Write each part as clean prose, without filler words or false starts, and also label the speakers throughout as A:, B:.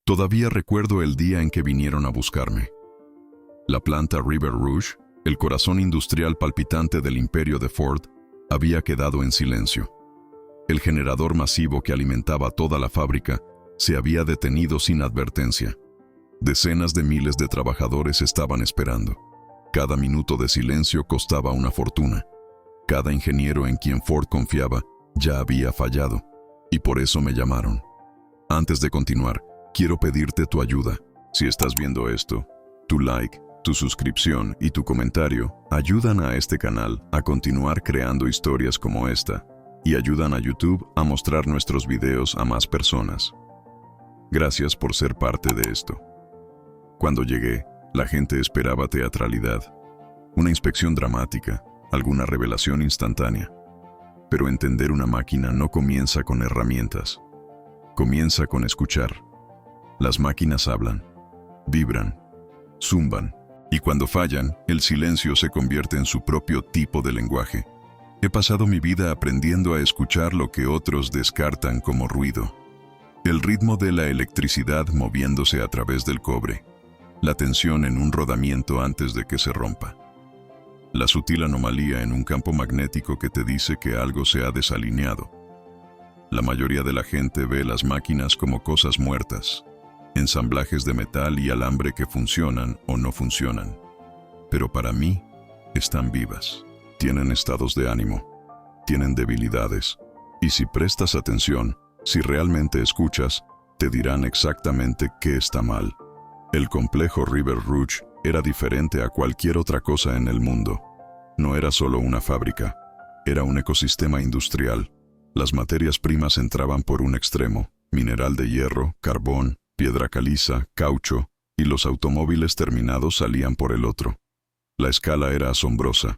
A: Todavía recuerdo el día en que vinieron a buscarme. La planta River Rouge, el corazón industrial palpitante del imperio de Ford, había quedado en silencio. El generador masivo que alimentaba toda la fábrica se había detenido sin advertencia. Decenas de miles de trabajadores estaban esperando. Cada minuto de silencio costaba una fortuna. Cada ingeniero en quien Ford confiaba ya había fallado, y por eso me llamaron. Antes de continuar, quiero pedirte tu ayuda. Si estás viendo esto, tu like, tu suscripción y tu comentario ayudan a este canal a continuar creando historias como esta y ayudan a YouTube a mostrar nuestros videos a más personas. Gracias por ser parte de esto. Cuando llegué, la gente esperaba teatralidad, una inspección dramática, alguna revelación instantánea. Pero entender una máquina no comienza con herramientas, comienza con escuchar. Las máquinas hablan, vibran, zumban, y cuando fallan, el silencio se convierte en su propio tipo de lenguaje. He pasado mi vida aprendiendo a escuchar lo que otros descartan como ruido. El ritmo de la electricidad moviéndose a través del cobre, la tensión en un rodamiento antes de que se rompa, la sutil anomalía en un campo magnético que te dice que algo se ha desalineado. La mayoría de la gente ve las máquinas como cosas muertas, ensamblajes de metal y alambre que funcionan o no funcionan. Pero para mí, están vivas. Tienen estados de ánimo, tienen debilidades, y si prestas atención, si realmente escuchas, te dirán exactamente qué está mal. El complejo River Rouge era diferente a cualquier otra cosa en el mundo. No era solo una fábrica, era un ecosistema industrial. Las materias primas entraban por un extremo, mineral de hierro, carbón, piedra caliza, caucho, y los automóviles terminados salían por el otro. La escala era asombrosa.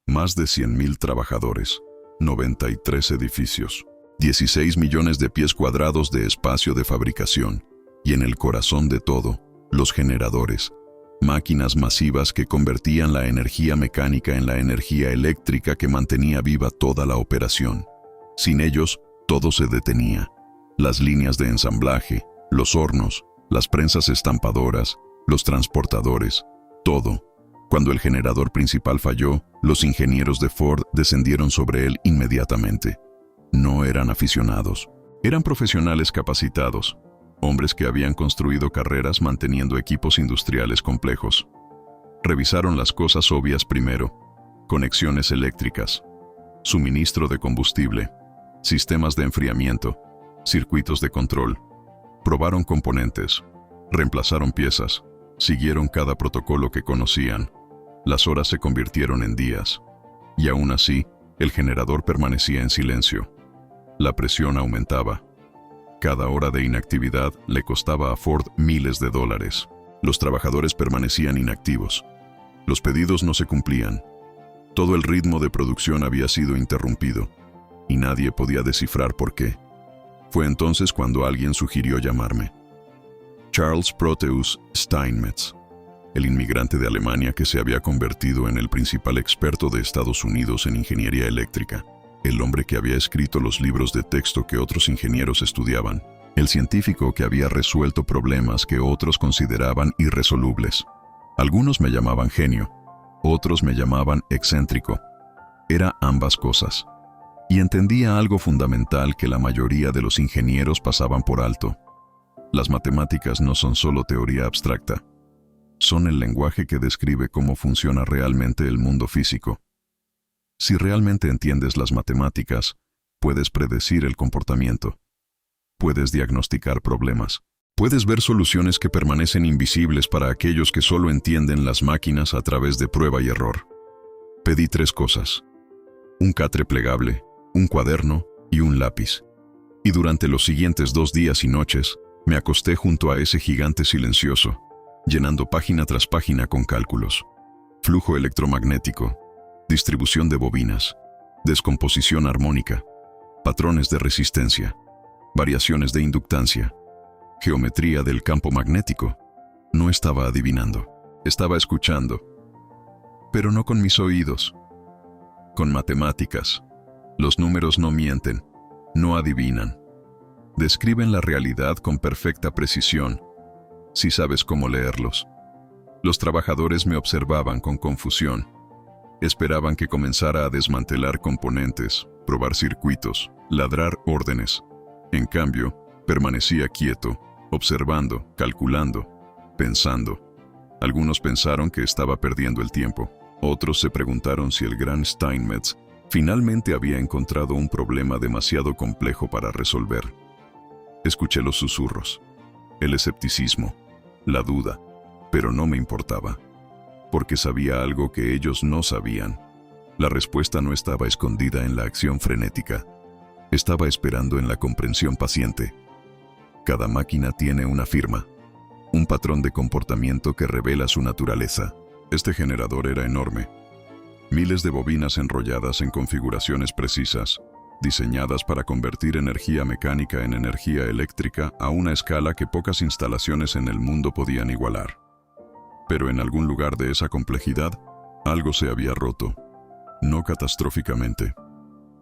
A: Más de 100.000 trabajadores, 93 edificios, 16 millones de pies cuadrados de espacio de fabricación, y en el corazón de todo, los generadores, máquinas masivas que convertían la energía mecánica en la energía eléctrica que mantenía viva toda la operación. Sin ellos, todo se detenía. Las líneas de ensamblaje, los hornos, las prensas estampadoras, los transportadores, todo. Cuando el generador principal falló, los ingenieros de Ford descendieron sobre él inmediatamente. No eran aficionados, eran profesionales capacitados, hombres que habían construido carreras manteniendo equipos industriales complejos. Revisaron las cosas obvias primero: conexiones eléctricas, suministro de combustible, sistemas de enfriamiento, circuitos de control. Probaron componentes, reemplazaron piezas, siguieron cada protocolo que conocían. Las horas se convirtieron en días, y aún así, el generador permanecía en silencio. La presión aumentaba. Cada hora de inactividad le costaba a Ford miles de dólares. Los trabajadores permanecían inactivos. Los pedidos no se cumplían. Todo el ritmo de producción había sido interrumpido, y nadie podía descifrar por qué. Fue entonces cuando alguien sugirió llamarme. Charles Proteus Steinmetz, el inmigrante de Alemania que se había convertido en el principal experto de Estados Unidos en ingeniería eléctrica, el hombre que había escrito los libros de texto que otros ingenieros estudiaban, el científico que había resuelto problemas que otros consideraban irresolubles. Algunos me llamaban genio, otros me llamaban excéntrico. Era ambas cosas. Y entendía algo fundamental que la mayoría de los ingenieros pasaban por alto. Las matemáticas no son solo teoría abstracta. Son el lenguaje que describe cómo funciona realmente el mundo físico. Si realmente entiendes las matemáticas, puedes predecir el comportamiento. Puedes diagnosticar problemas. Puedes ver soluciones que permanecen invisibles para aquellos que solo entienden las máquinas a través de prueba y error. Pedí 3 cosas: un catre plegable, un cuaderno y un lápiz. Y durante los siguientes 2 días y noches, me acosté junto a ese gigante silencioso, llenando página tras página con cálculos. Flujo electromagnético, distribución de bobinas, descomposición armónica, patrones de resistencia, variaciones de inductancia, geometría del campo magnético. No estaba adivinando, estaba escuchando. Pero no con mis oídos, con matemáticas. Los números no mienten, no adivinan. Describen la realidad con perfecta precisión, si sabes cómo leerlos. Los trabajadores me observaban con confusión. Esperaban que comenzara a desmantelar componentes, probar circuitos, ladrar órdenes. En cambio, permanecía quieto, observando, calculando, pensando. Algunos pensaron que estaba perdiendo el tiempo. Otros se preguntaron si el gran Steinmetz finalmente había encontrado un problema demasiado complejo para resolver. Escuché los susurros, el escepticismo, la duda, pero no me importaba, porque sabía algo que ellos no sabían. La respuesta no estaba escondida en la acción frenética, estaba esperando en la comprensión paciente. Cada máquina tiene una firma, un patrón de comportamiento que revela su naturaleza. Este generador era enorme. Miles de bobinas enrolladas en configuraciones precisas, diseñadas para convertir energía mecánica en energía eléctrica a una escala que pocas instalaciones en el mundo podían igualar. Pero en algún lugar de esa complejidad, algo se había roto. No catastróficamente.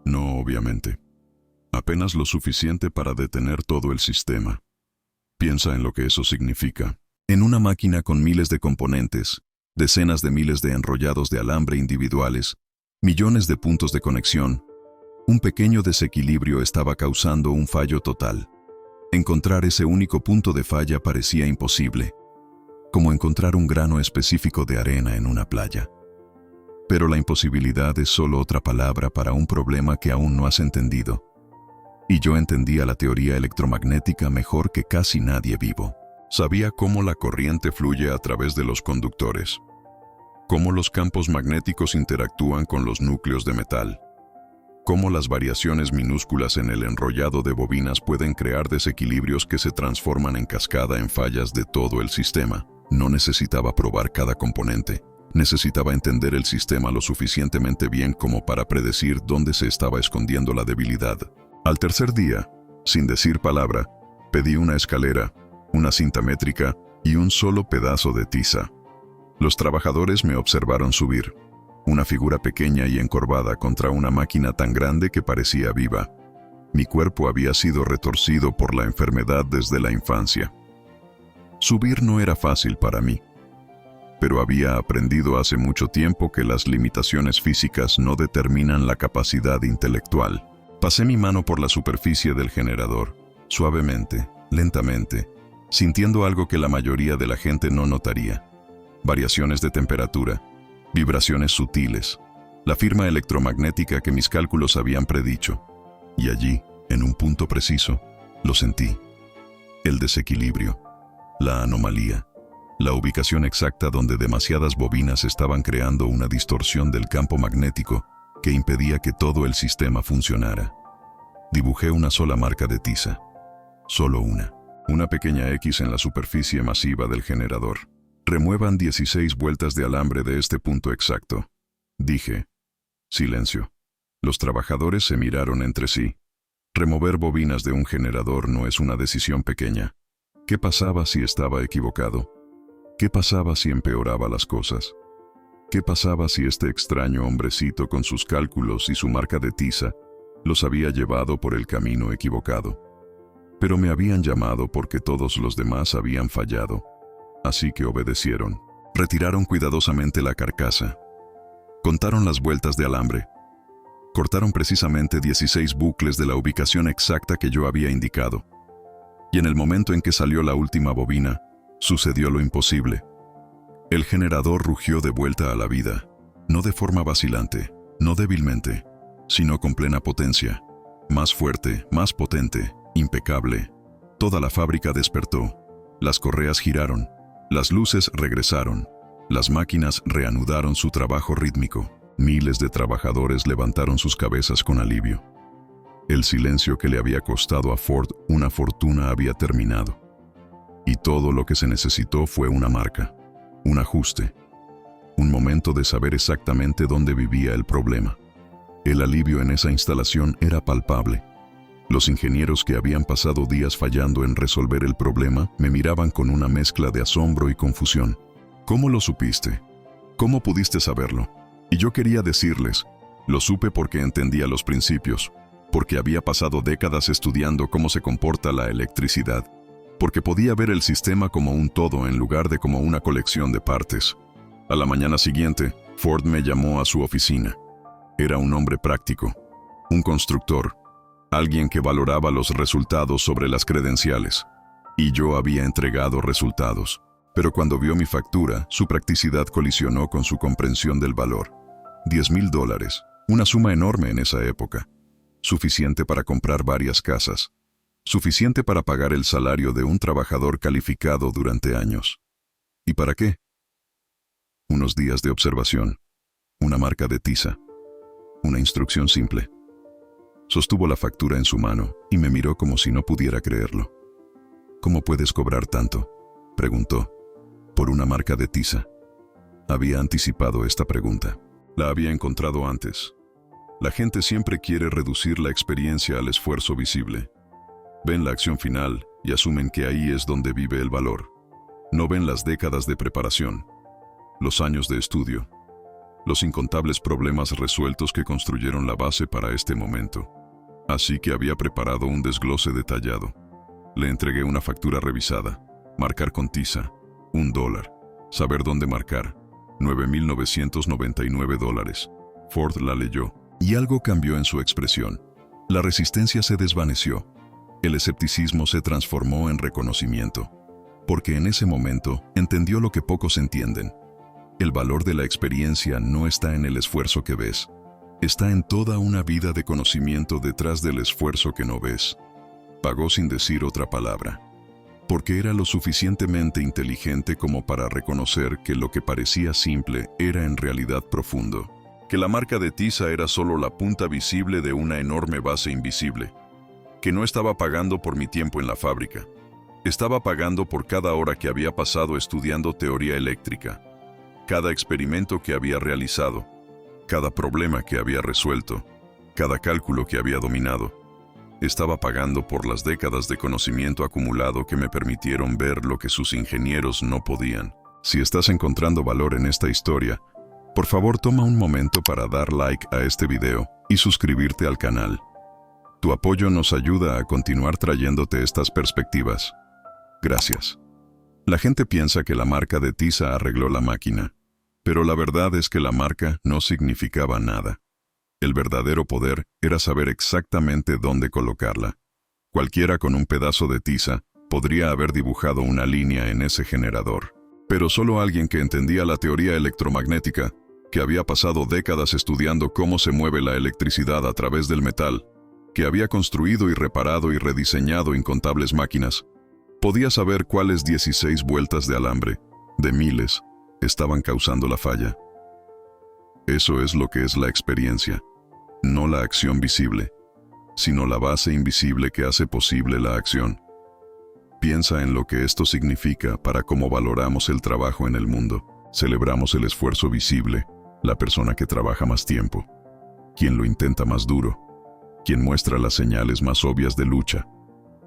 A: No obviamente. Apenas lo suficiente para detener todo el sistema. Piensa en lo que eso significa. En una máquina con miles de componentes, decenas de miles de enrollados de alambre individuales, millones de puntos de conexión, un pequeño desequilibrio estaba causando un fallo total. Encontrar ese único punto de falla parecía imposible, como encontrar un grano específico de arena en una playa. Pero la imposibilidad es solo otra palabra para un problema que aún no has entendido. Y yo entendía la teoría electromagnética mejor que casi nadie vivo. Sabía cómo la corriente fluye a través de los conductores, cómo los campos magnéticos interactúan con los núcleos de metal, cómo las variaciones minúsculas en el enrollado de bobinas pueden crear desequilibrios que se transforman en cascada en fallas de todo el sistema. No necesitaba probar cada componente, necesitaba entender el sistema lo suficientemente bien como para predecir dónde se estaba escondiendo la debilidad. Al tercer día, sin decir palabra, pedí una escalera, una cinta métrica y un solo pedazo de tiza. Los trabajadores me observaron subir, una figura pequeña y encorvada contra una máquina tan grande que parecía viva. Mi cuerpo había sido retorcido por la enfermedad desde la infancia. Subir no era fácil para mí, pero había aprendido hace mucho tiempo que las limitaciones físicas no determinan la capacidad intelectual. Pasé mi mano por la superficie del generador, suavemente, lentamente, sintiendo algo que la mayoría de la gente no notaría. Variaciones de temperatura, vibraciones sutiles, la firma electromagnética que mis cálculos habían predicho. Y allí, en un punto preciso, lo sentí. El desequilibrio, la anomalía, la ubicación exacta donde demasiadas bobinas estaban creando una distorsión del campo magnético que impedía que todo el sistema funcionara. Dibujé una sola marca de tiza. Solo una pequeña X en la superficie masiva del generador. Remuevan 16 vueltas de alambre de este punto exacto. Dije. Silencio. Los trabajadores se miraron entre sí. Remover bobinas de un generador no es una decisión pequeña. ¿Qué pasaba si estaba equivocado? ¿Qué pasaba si empeoraba las cosas? ¿Qué pasaba si este extraño hombrecito con sus cálculos y su marca de tiza los había llevado por el camino equivocado? Pero me habían llamado porque todos los demás habían fallado. Así que obedecieron. Retiraron cuidadosamente la carcasa. Contaron las vueltas de alambre. Cortaron precisamente 16 bucles de la ubicación exacta que yo había indicado. Y en el momento en que salió la última bobina, sucedió lo imposible. El generador rugió de vuelta a la vida, no de forma vacilante, no débilmente, sino con plena potencia. Más fuerte, más potente, impecable. Toda la fábrica despertó. Las correas giraron. Las luces regresaron. Las máquinas reanudaron su trabajo rítmico. Miles de trabajadores levantaron sus cabezas con alivio. El silencio que le había costado a Ford una fortuna había terminado. Y todo lo que se necesitó fue una marca, un ajuste, un momento de saber exactamente dónde vivía el problema. El alivio en esa instalación era palpable. Los ingenieros que habían pasado días fallando en resolver el problema me miraban con una mezcla de asombro y confusión. ¿Cómo lo supiste? ¿Cómo pudiste saberlo? Y yo quería decirles, lo supe porque entendía los principios, porque había pasado décadas estudiando cómo se comporta la electricidad, porque podía ver el sistema como un todo en lugar de como una colección de partes. A la mañana siguiente, Ford me llamó a su oficina. Era un hombre práctico, un constructor, alguien que valoraba los resultados sobre las credenciales. Y yo había entregado resultados. Pero cuando vio mi factura, su practicidad colisionó con su comprensión del valor. $10,000, una suma enorme en esa época. Suficiente para comprar varias casas. Suficiente para pagar el salario de un trabajador calificado durante años. ¿Y para qué? Unos días de observación, una marca de tiza, una instrucción simple. Sostuvo la factura en su mano y me miró como si no pudiera creerlo. ¿Cómo puedes cobrar tanto?, preguntó. Por una marca de tiza. Había anticipado esta pregunta. La había encontrado antes. La gente siempre quiere reducir la experiencia al esfuerzo visible. Ven la acción final y asumen que ahí es donde vive el valor. No ven las décadas de preparación, los años de estudio, los incontables problemas resueltos que construyeron la base para este momento. Así que había preparado un desglose detallado. Le entregué una factura revisada. Marcar con tiza, $1. Saber dónde marcar, $9,999. Ford la leyó, y algo cambió en su expresión. La resistencia se desvaneció. El escepticismo se transformó en reconocimiento. Porque en ese momento entendió lo que pocos entienden. El valor de la experiencia no está en el esfuerzo que ves. Está en toda una vida de conocimiento detrás del esfuerzo que no ves. Pagó sin decir otra palabra. Porque era lo suficientemente inteligente como para reconocer que lo que parecía simple era en realidad profundo. Que la marca de tiza era solo la punta visible de una enorme base invisible. Que no estaba pagando por mi tiempo en la fábrica. Estaba pagando por cada hora que había pasado estudiando teoría eléctrica. Cada experimento que había realizado. Cada problema que había resuelto. Cada cálculo que había dominado. Estaba pagando por las décadas de conocimiento acumulado que me permitieron ver lo que sus ingenieros no podían. Si estás encontrando valor en esta historia, por favor toma un momento para dar like a este video y suscribirte al canal. Tu apoyo nos ayuda a continuar trayéndote estas perspectivas. Gracias. La gente piensa que la marca de tiza arregló la máquina, pero la verdad es que la marca no significaba nada. El verdadero poder era saber exactamente dónde colocarla. Cualquiera con un pedazo de tiza podría haber dibujado una línea en ese generador. Pero solo alguien que entendía la teoría electromagnética, que había pasado décadas estudiando cómo se mueve la electricidad a través del metal, que había construido y reparado y rediseñado incontables máquinas, podía saber cuáles 16 vueltas de alambre, de miles, estaban causando la falla. Eso es lo que es la experiencia. No la acción visible, sino la base invisible que hace posible la acción. Piensa en lo que esto significa para cómo valoramos el trabajo en el mundo. Celebramos el esfuerzo visible, la persona que trabaja más tiempo, quien lo intenta más duro, quien muestra las señales más obvias de lucha.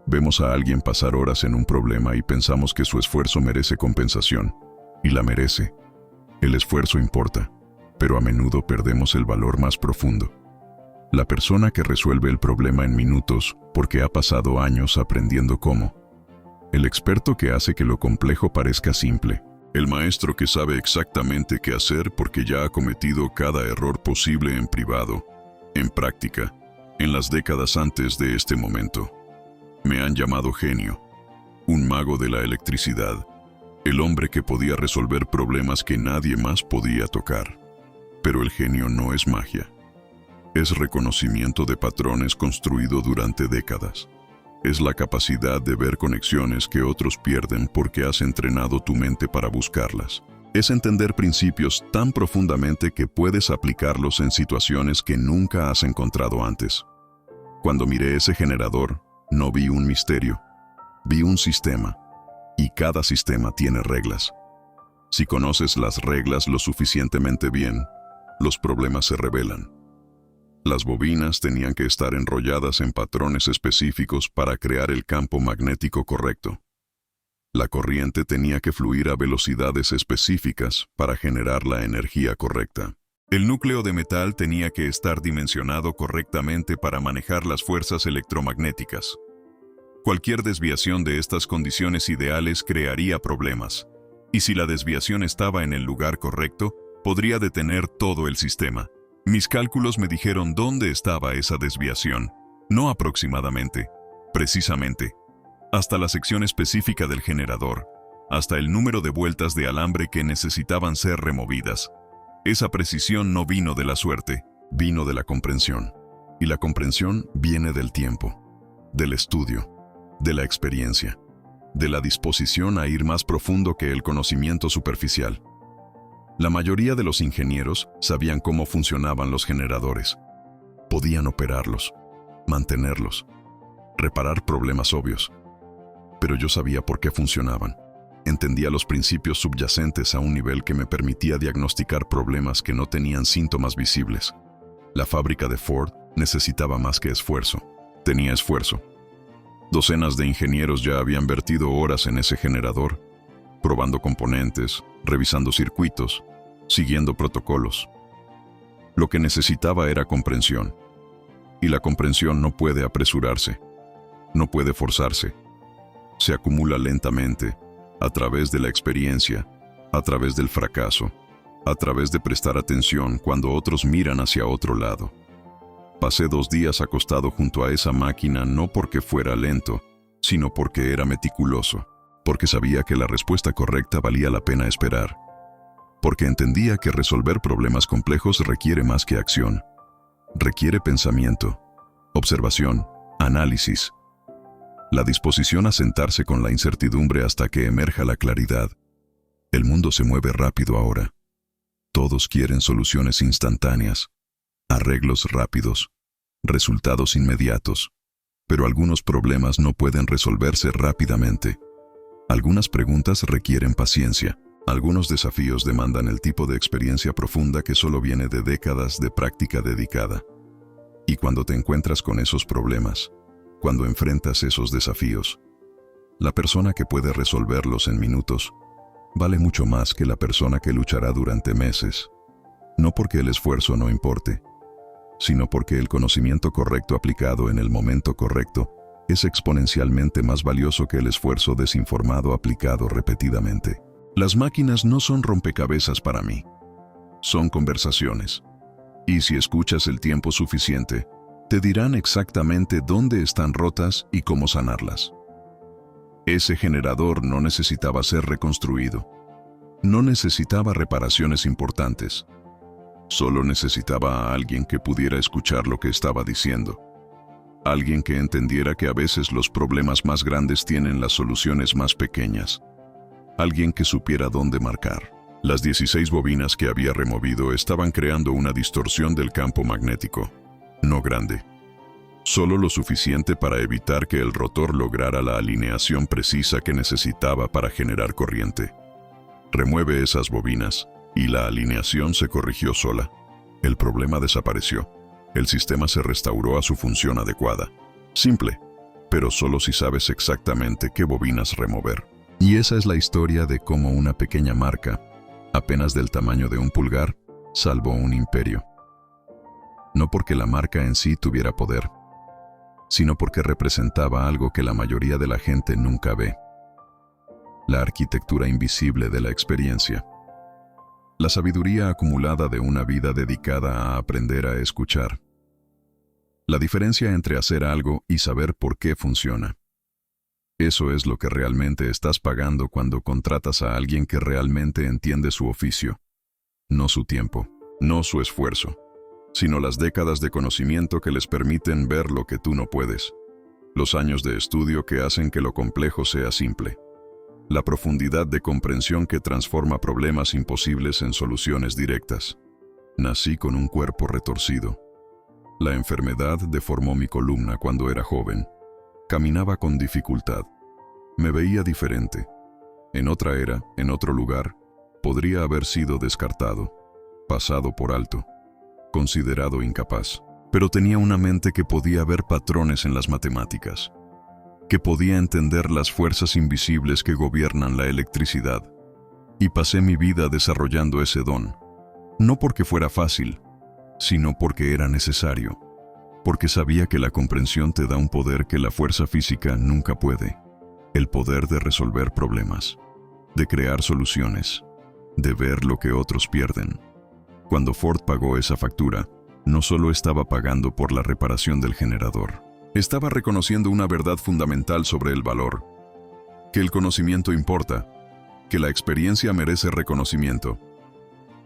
A: Vemos a alguien pasar horas en un problema y pensamos que su esfuerzo merece compensación, y la merece. El esfuerzo importa, pero a menudo perdemos el valor más profundo. La persona que resuelve el problema en minutos porque ha pasado años aprendiendo cómo. El experto que hace que lo complejo parezca simple. El maestro que sabe exactamente qué hacer porque ya ha cometido cada error posible en privado, en práctica, en las décadas antes de este momento. Me han llamado genio, un mago de la electricidad, el hombre que podía resolver problemas que nadie más podía tocar. Pero el genio no es magia. Es reconocimiento de patrones construido durante décadas. Es la capacidad de ver conexiones que otros pierden porque has entrenado tu mente para buscarlas. Es entender principios tan profundamente que puedes aplicarlos en situaciones que nunca has encontrado antes. Cuando miré ese generador, no vi un misterio, vi un sistema, y cada sistema tiene reglas. Si conoces las reglas lo suficientemente bien, los problemas se revelan. Las bobinas tenían que estar enrolladas en patrones específicos para crear el campo magnético correcto. La corriente tenía que fluir a velocidades específicas para generar la energía correcta. El núcleo de metal tenía que estar dimensionado correctamente para manejar las fuerzas electromagnéticas. Cualquier desviación de estas condiciones ideales crearía problemas, y si la desviación estaba en el lugar correcto, podría detener todo el sistema. Mis cálculos me dijeron dónde estaba esa desviación, no aproximadamente, precisamente, hasta la sección específica del generador, hasta el número de vueltas de alambre que necesitaban ser removidas. Esa precisión no vino de la suerte, vino de la comprensión. Y la comprensión viene del tiempo, del estudio, de la experiencia, de la disposición a ir más profundo que el conocimiento superficial. La mayoría de los ingenieros sabían cómo funcionaban los generadores. Podían operarlos, mantenerlos, reparar problemas obvios. Pero yo sabía por qué funcionaban. Entendía los principios subyacentes a un nivel que me permitía diagnosticar problemas que no tenían síntomas visibles. La fábrica de Ford necesitaba más que esfuerzo. Tenía esfuerzo. Docenas de ingenieros ya habían vertido horas en ese generador, probando componentes, revisando circuitos, siguiendo protocolos. Lo que necesitaba era comprensión. Y la comprensión no puede apresurarse, no puede forzarse. Se acumula lentamente, a través de la experiencia, a través del fracaso, a través de prestar atención cuando otros miran hacia otro lado. Pasé 2 días acostado junto a esa máquina no porque fuera lento, sino porque era meticuloso, porque sabía que la respuesta correcta valía la pena esperar, porque entendía que resolver problemas complejos requiere más que acción. Requiere pensamiento, observación, análisis, la disposición a sentarse con la incertidumbre hasta que emerja la claridad. El mundo se mueve rápido ahora. Todos quieren soluciones instantáneas, arreglos rápidos, resultados inmediatos. Pero algunos problemas no pueden resolverse rápidamente. Algunas preguntas requieren paciencia. Algunos desafíos demandan el tipo de experiencia profunda que solo viene de décadas de práctica dedicada. Y cuando te encuentras con esos problemas, cuando enfrentas esos desafíos, la persona que puede resolverlos en minutos vale mucho más que la persona que luchará durante meses. No porque el esfuerzo no importe, sino porque el conocimiento correcto aplicado en el momento correcto es exponencialmente más valioso que el esfuerzo desinformado aplicado repetidamente. Las máquinas no son rompecabezas para mí. Son conversaciones. Y si escuchas el tiempo suficiente, te dirán exactamente dónde están rotas y cómo sanarlas. Ese generador no necesitaba ser reconstruido. No necesitaba reparaciones importantes. Solo necesitaba a alguien que pudiera escuchar lo que estaba diciendo. Alguien que entendiera que a veces los problemas más grandes tienen las soluciones más pequeñas. Alguien que supiera dónde marcar. Las 16 bobinas que había removido estaban creando una distorsión del campo magnético. No grande. Solo lo suficiente para evitar que el rotor lograra la alineación precisa que necesitaba para generar corriente. Remueve esas bobinas, y la alineación se corrigió sola. El problema desapareció. El sistema se restauró a su función adecuada. Simple, pero solo si sabes exactamente qué bobinas remover. Y esa es la historia de cómo una pequeña marca, apenas del tamaño de un pulgar, salvó un imperio. No porque la marca en sí tuviera poder, sino porque representaba algo que la mayoría de la gente nunca ve. La arquitectura invisible de la experiencia. La sabiduría acumulada de una vida dedicada a aprender a escuchar. La diferencia entre hacer algo y saber por qué funciona. Eso es lo que realmente estás pagando cuando contratas a alguien que realmente entiende su oficio. No su tiempo, no su esfuerzo, sino las décadas de conocimiento que les permiten ver lo que tú no puedes. Los años de estudio que hacen que lo complejo sea simple. La profundidad de comprensión que transforma problemas imposibles en soluciones directas. Nací con un cuerpo retorcido. La enfermedad deformó mi columna cuando era joven. Caminaba con dificultad. Me veía diferente. En otra era, en otro lugar, podría haber sido descartado, pasado por alto, considerado incapaz. Pero tenía una mente que podía ver patrones en las matemáticas, que podía entender las fuerzas invisibles que gobiernan la electricidad. Y pasé mi vida desarrollando ese don, no porque fuera fácil, sino porque era necesario, porque sabía que la comprensión te da un poder que la fuerza física nunca puede. El poder de resolver problemas, de crear soluciones, de ver lo que otros pierden. Cuando Ford pagó esa factura, no solo estaba pagando por la reparación del generador, estaba reconociendo una verdad fundamental sobre el valor, que el conocimiento importa, que la experiencia merece reconocimiento.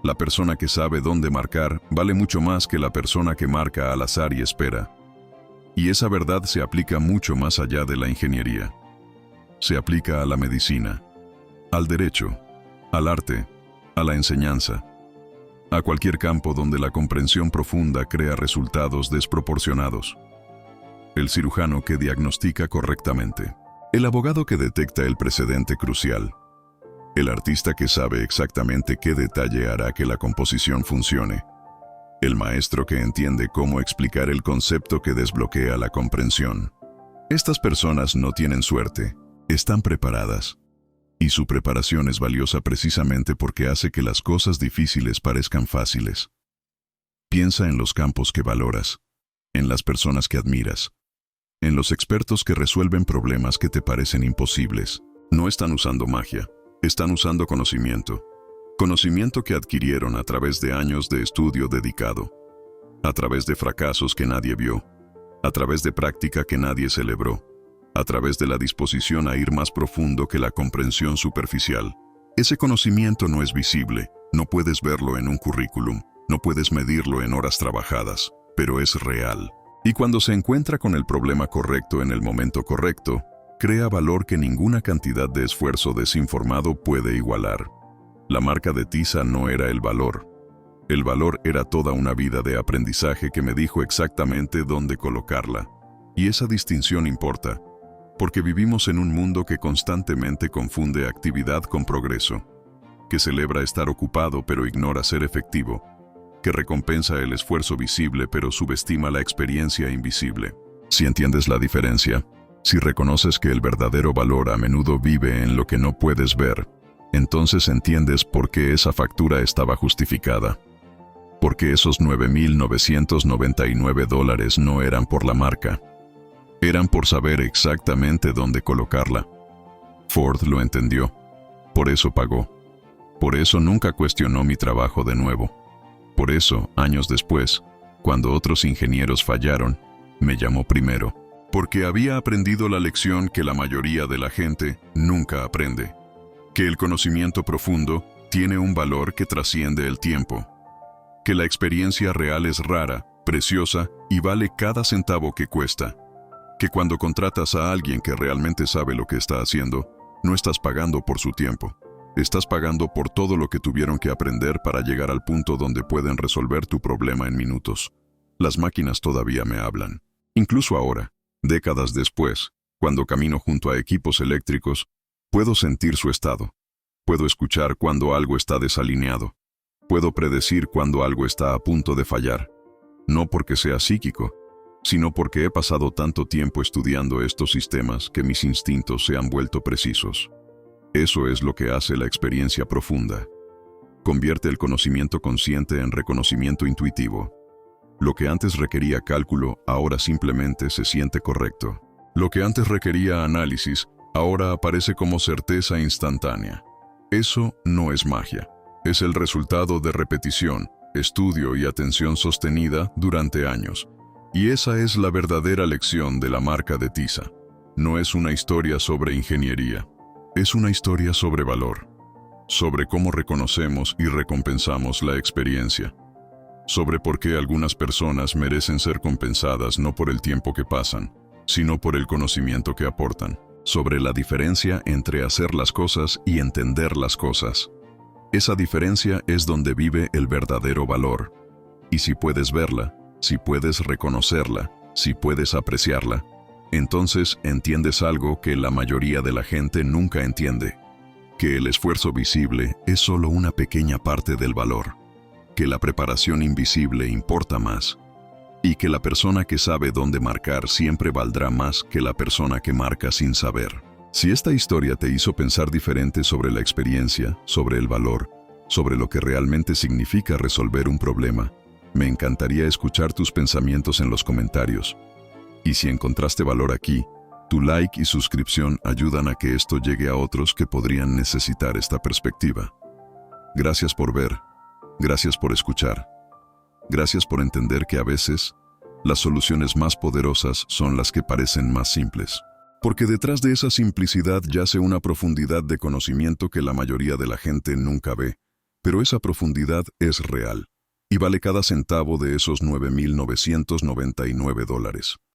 A: La persona que sabe dónde marcar vale mucho más que la persona que marca al azar y espera. Y esa verdad se aplica mucho más allá de la ingeniería. Se aplica a la medicina, al derecho, al arte, a la enseñanza, a cualquier campo donde la comprensión profunda crea resultados desproporcionados. El cirujano que diagnostica correctamente, el abogado que detecta el precedente crucial, el artista que sabe exactamente qué detalle hará que la composición funcione, el maestro que entiende cómo explicar el concepto que desbloquea la comprensión. Estas personas no tienen suerte, están preparadas. Y su preparación es valiosa precisamente porque hace que las cosas difíciles parezcan fáciles. Piensa en los campos que valoras, en las personas que admiras, en los expertos que resuelven problemas que te parecen imposibles. No están usando magia, están usando conocimiento. Conocimiento que adquirieron a través de años de estudio dedicado, a través de fracasos que nadie vio, a través de práctica que nadie celebró, a través de la disposición a ir más profundo que la comprensión superficial. Ese conocimiento no es visible, no puedes verlo en un currículum, no puedes medirlo en horas trabajadas, pero es real. Y cuando se encuentra con el problema correcto en el momento correcto, crea valor que ninguna cantidad de esfuerzo desinformado puede igualar. La marca de TISA no era el valor. El valor era toda una vida de aprendizaje que me dijo exactamente dónde colocarla. Y esa distinción importa, porque vivimos en un mundo que constantemente confunde actividad con progreso, que celebra estar ocupado pero ignora ser efectivo, que recompensa el esfuerzo visible pero subestima la experiencia invisible. Si entiendes la diferencia, si reconoces que el verdadero valor a menudo vive en lo que no puedes ver, entonces entiendes por qué esa factura estaba justificada. Porque esos $9,999 no eran por la marca. Eran por saber exactamente dónde colocarla. Ford lo entendió. Por eso pagó. Por eso nunca cuestionó mi trabajo de nuevo. Por eso, años después, cuando otros ingenieros fallaron, me llamó primero. Porque había aprendido la lección que la mayoría de la gente nunca aprende. Que el conocimiento profundo tiene un valor que trasciende el tiempo. Que la experiencia real es rara, preciosa y vale cada centavo que cuesta. Que cuando contratas a alguien que realmente sabe lo que está haciendo, no estás pagando por su tiempo. Estás pagando por todo lo que tuvieron que aprender para llegar al punto donde pueden resolver tu problema en minutos. Las máquinas todavía me hablan. Incluso ahora, décadas después, cuando camino junto a equipos eléctricos, puedo sentir su estado. Puedo escuchar cuando algo está desalineado. Puedo predecir cuando algo está a punto de fallar. No porque sea psíquico, sino porque he pasado tanto tiempo estudiando estos sistemas que mis instintos se han vuelto precisos. Eso es lo que hace la experiencia profunda. Convierte el conocimiento consciente en reconocimiento intuitivo. Lo que antes requería cálculo, ahora simplemente se siente correcto. Lo que antes requería análisis, ahora aparece como certeza instantánea. Eso no es magia. Es el resultado de repetición, estudio y atención sostenida durante años. Y esa es la verdadera lección de la marca de TISA. No es una historia sobre ingeniería. Es una historia sobre valor. Sobre cómo reconocemos y recompensamos la experiencia. Sobre por qué algunas personas merecen ser compensadas no por el tiempo que pasan, sino por el conocimiento que aportan. Sobre la diferencia entre hacer las cosas y entender las cosas. Esa diferencia es donde vive el verdadero valor. Y si puedes verla, si puedes reconocerla, si puedes apreciarla, entonces entiendes algo que la mayoría de la gente nunca entiende. Que el esfuerzo visible es solo una pequeña parte del valor. Que la preparación invisible importa más. Y que la persona que sabe dónde marcar siempre valdrá más que la persona que marca sin saber. Si esta historia te hizo pensar diferente sobre la experiencia, sobre el valor, sobre lo que realmente significa resolver un problema, Me encantaría escuchar tus pensamientos en los comentarios. Y si encontraste valor aquí, tu like y suscripción ayudan a que esto llegue a otros que podrían necesitar esta perspectiva. Gracias por ver. Gracias por escuchar. Gracias por entender que a veces las soluciones más poderosas son las que parecen más simples. Porque detrás de esa simplicidad yace una profundidad de conocimiento que la mayoría de la gente nunca ve, pero esa profundidad es real y vale cada centavo de esos $9,999.